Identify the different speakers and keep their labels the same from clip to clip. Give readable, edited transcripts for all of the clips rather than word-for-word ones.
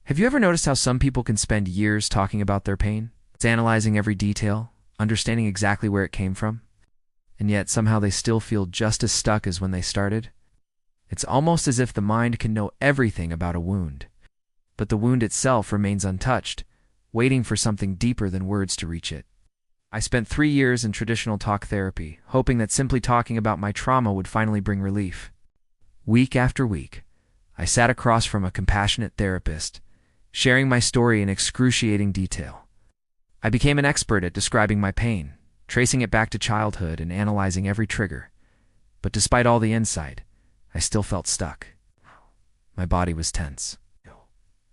Speaker 1: Have you ever noticed how some people can spend years talking about their pain? It's analyzing every detail, understanding exactly where it came from, and yet somehow they still feel just as stuck as when they started? It's almost as if the mind can know everything about a wound, but the wound itself remains untouched, waiting for something deeper than words to reach it. I spent 3 years in traditional talk therapy, hoping that simply talking about my trauma would finally bring relief. Week after week, I sat across from a compassionate therapist, sharing my story in excruciating detail. I became an expert at describing my pain, tracing it back to childhood and analyzing every trigger. But despite all the insight, I still felt stuck. My body was tense.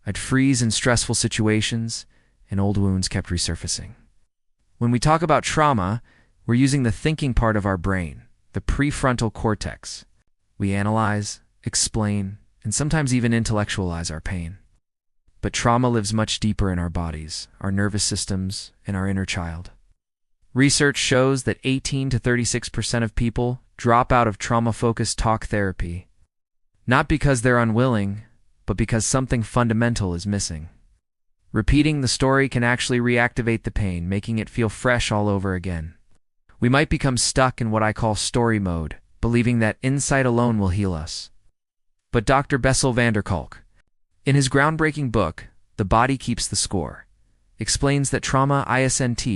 Speaker 1: I'd freeze in stressful situations, and old wounds kept resurfacing. When we talk about trauma, we're using the thinking part of our brain, the prefrontal cortex. We analyze, explain, and sometimes even intellectualize our pain. But trauma lives much deeper in our bodies, our nervous systems, and our inner child. Research shows that 18 to 36% of people drop out of trauma-focused talk therapy, not because they're unwilling, but because something fundamental is missing. Repeating the story can actually reactivate the pain, making it feel fresh all over again. We might become stuck in what I call story mode, believing that insight alone will heal us. But Dr. Bessel van der Kolk, in his groundbreaking book, The Body Keeps the Score, explains that trauma isn't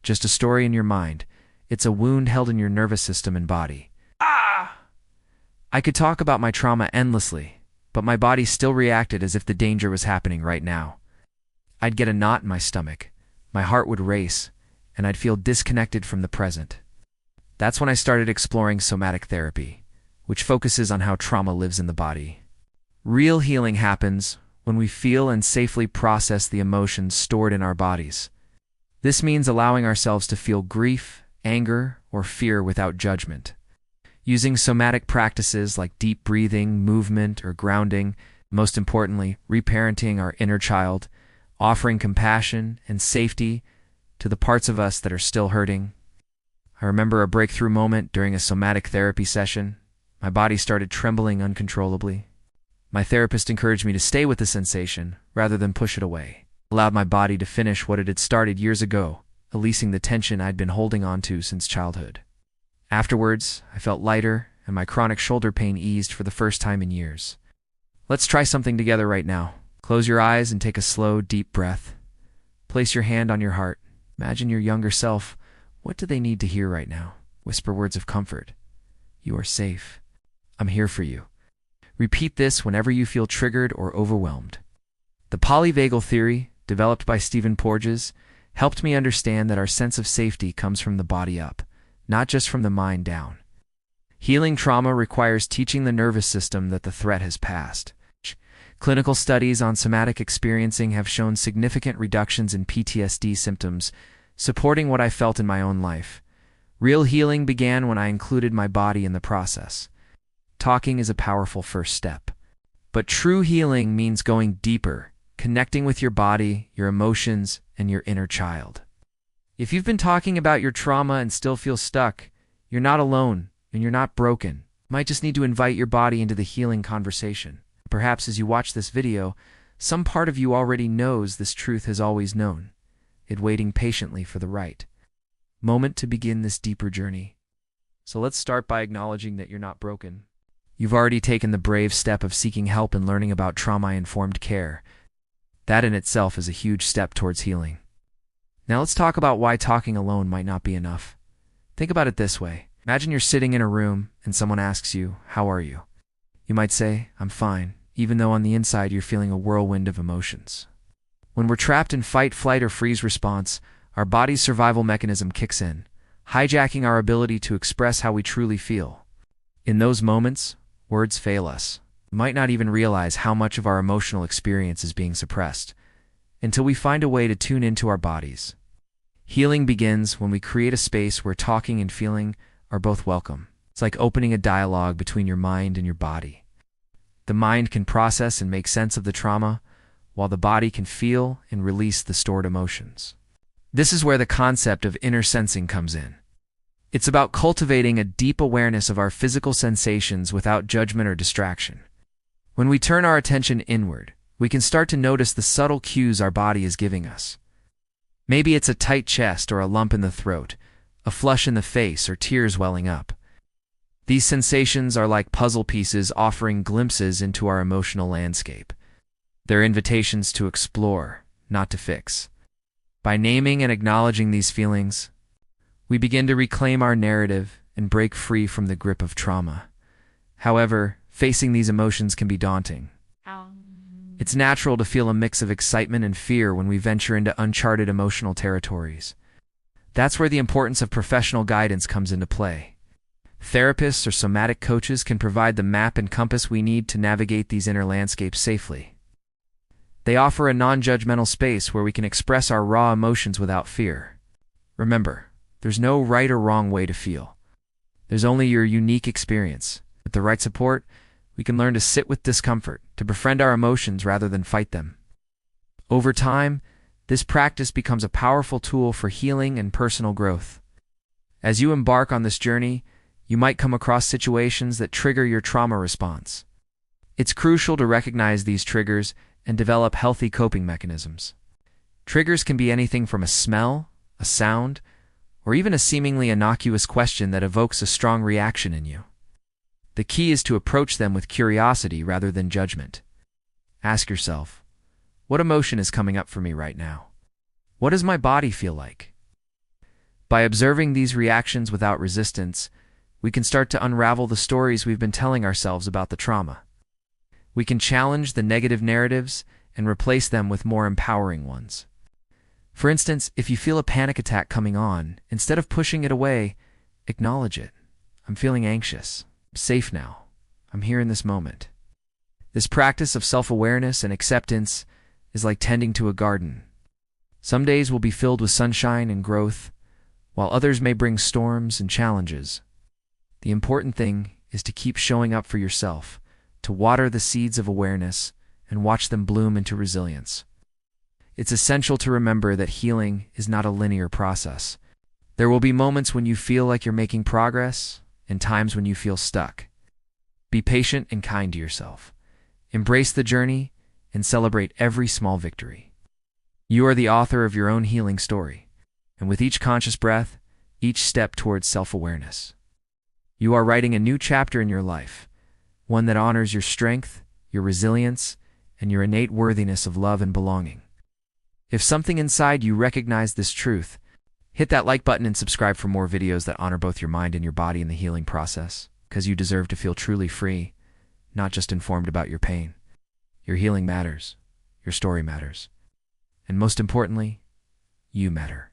Speaker 1: just a story in your mind, it's a wound held in your nervous system and body. I could talk about my trauma endlessly, but my body still reacted as if the danger was happening right now. I'd get a knot in my stomach, my heart would race, and I'd feel disconnected from the present. That's when I started exploring somatic therapy, which focuses on how trauma lives in the body. Real healing happens when we feel and safely process the emotions stored in our bodies. This means allowing ourselves to feel grief, anger, or fear without judgment. Using somatic practices like deep breathing, movement, or grounding, most importantly, reparenting our inner child, offering compassion and safety to the parts of us that are still hurting. I remember a breakthrough moment during a somatic therapy session. My body started trembling uncontrollably. My therapist encouraged me to stay with the sensation rather than push it away. Allowed my body to finish what it had started years ago, releasing the tension I'd been holding on to since childhood. Afterwards, I felt lighter, and my chronic shoulder pain eased for the first time in years. Let's try something together right now. Close your eyes and take a slow, deep breath. Place your hand on your heart. Imagine your younger self. What do they need to hear right now? Whisper words of comfort. You are safe. I'm here for you. Repeat this whenever you feel triggered or overwhelmed. The polyvagal theory, developed by Stephen Porges, helped me understand that our sense of safety comes from the body up, not just from the mind down. Healing trauma requires teaching the nervous system that the threat has passed. Clinical studies on somatic experiencing have shown significant reductions in PTSD symptoms, supporting what I felt in my own life. Real healing began when I included my body in the process. Talking is a powerful first step. But true healing means going deeper, connecting with your body, your emotions, and your inner child. If you've been talking about your trauma and still feel stuck, you're not alone and you're not broken. You might just need to invite your body into the healing conversation. Perhaps as you watch this video, some part of you already knows this truth has always known, it waiting patiently for the right moment to begin this deeper journey. So let's start by acknowledging that you're not broken. You've already taken the brave step of seeking help and learning about trauma-informed care. That in itself is a huge step towards healing. Now let's talk about why talking alone might not be enough. Think about it this way. Imagine you're sitting in a room and someone asks you, "How are you?" You might say, "I'm fine," even though on the inside you're feeling a whirlwind of emotions. When we're trapped in fight, flight, or freeze response, our body's survival mechanism kicks in, hijacking our ability to express how we truly feel. In those moments, words fail us. We might not even realize how much of our emotional experience is being suppressed, until we find a way to tune into our bodies. Healing begins when we create a space where talking and feeling are both welcome. It's like opening a dialogue between your mind and your body. The mind can process and make sense of the trauma, while the body can feel and release the stored emotions. This is where the concept of inner sensing comes in. It's about cultivating a deep awareness of our physical sensations without judgment or distraction. When we turn our attention inward, we can start to notice the subtle cues our body is giving us. Maybe it's a tight chest or a lump in the throat, a flush in the face or tears welling up. These sensations are like puzzle pieces offering glimpses into our emotional landscape. They're invitations to explore, not to fix. By naming and acknowledging these feelings, we begin to reclaim our narrative and break free from the grip of trauma. However, facing these emotions can be daunting. It's natural to feel a mix of excitement and fear when we venture into uncharted emotional territories. That's where the importance of professional guidance comes into play. Therapists or somatic coaches can provide the map and compass we need to navigate these inner landscapes safely. They offer a non-judgmental space where we can express our raw emotions without fear. Remember, there's no right or wrong way to feel. There's only your unique experience. With the right support, we can learn to sit with discomfort, to befriend our emotions rather than fight them. Over time, this practice becomes a powerful tool for healing and personal growth. As you embark on this journey, you might come across situations that trigger your trauma response. It's crucial to recognize these triggers and develop healthy coping mechanisms. Triggers can be anything from a smell, a sound, or even a seemingly innocuous question that evokes a strong reaction in you. The key is to approach them with curiosity rather than judgment. Ask yourself, what emotion is coming up for me right now? What does my body feel like? By observing these reactions without resistance, we can start to unravel the stories we've been telling ourselves about the trauma. We can challenge the negative narratives and replace them with more empowering ones. For instance, if you feel a panic attack coming on, instead of pushing it away, acknowledge it. I'm feeling anxious. I'm safe now. I'm here in this moment. This practice of self-awareness and acceptance is like tending to a garden. Some days will be filled with sunshine and growth, while others may bring storms and challenges. The important thing is to keep showing up for yourself, to water the seeds of awareness and watch them bloom into resilience. It's essential to remember that healing is not a linear process. There will be moments when you feel like you're making progress and times when you feel stuck. Be patient and kind to yourself. Embrace the journey and celebrate every small victory. You are the author of your own healing story, and with each conscious breath, each step towards self-awareness, you are writing a new chapter in your life, one that honors your strength, your resilience, and your innate worthiness of love and belonging. If something inside you recognizes this truth, hit that like button and subscribe for more videos that honor both your mind and your body in the healing process, because you deserve to feel truly free, not just informed about your pain. Your healing matters. Your story matters. And most importantly, you matter.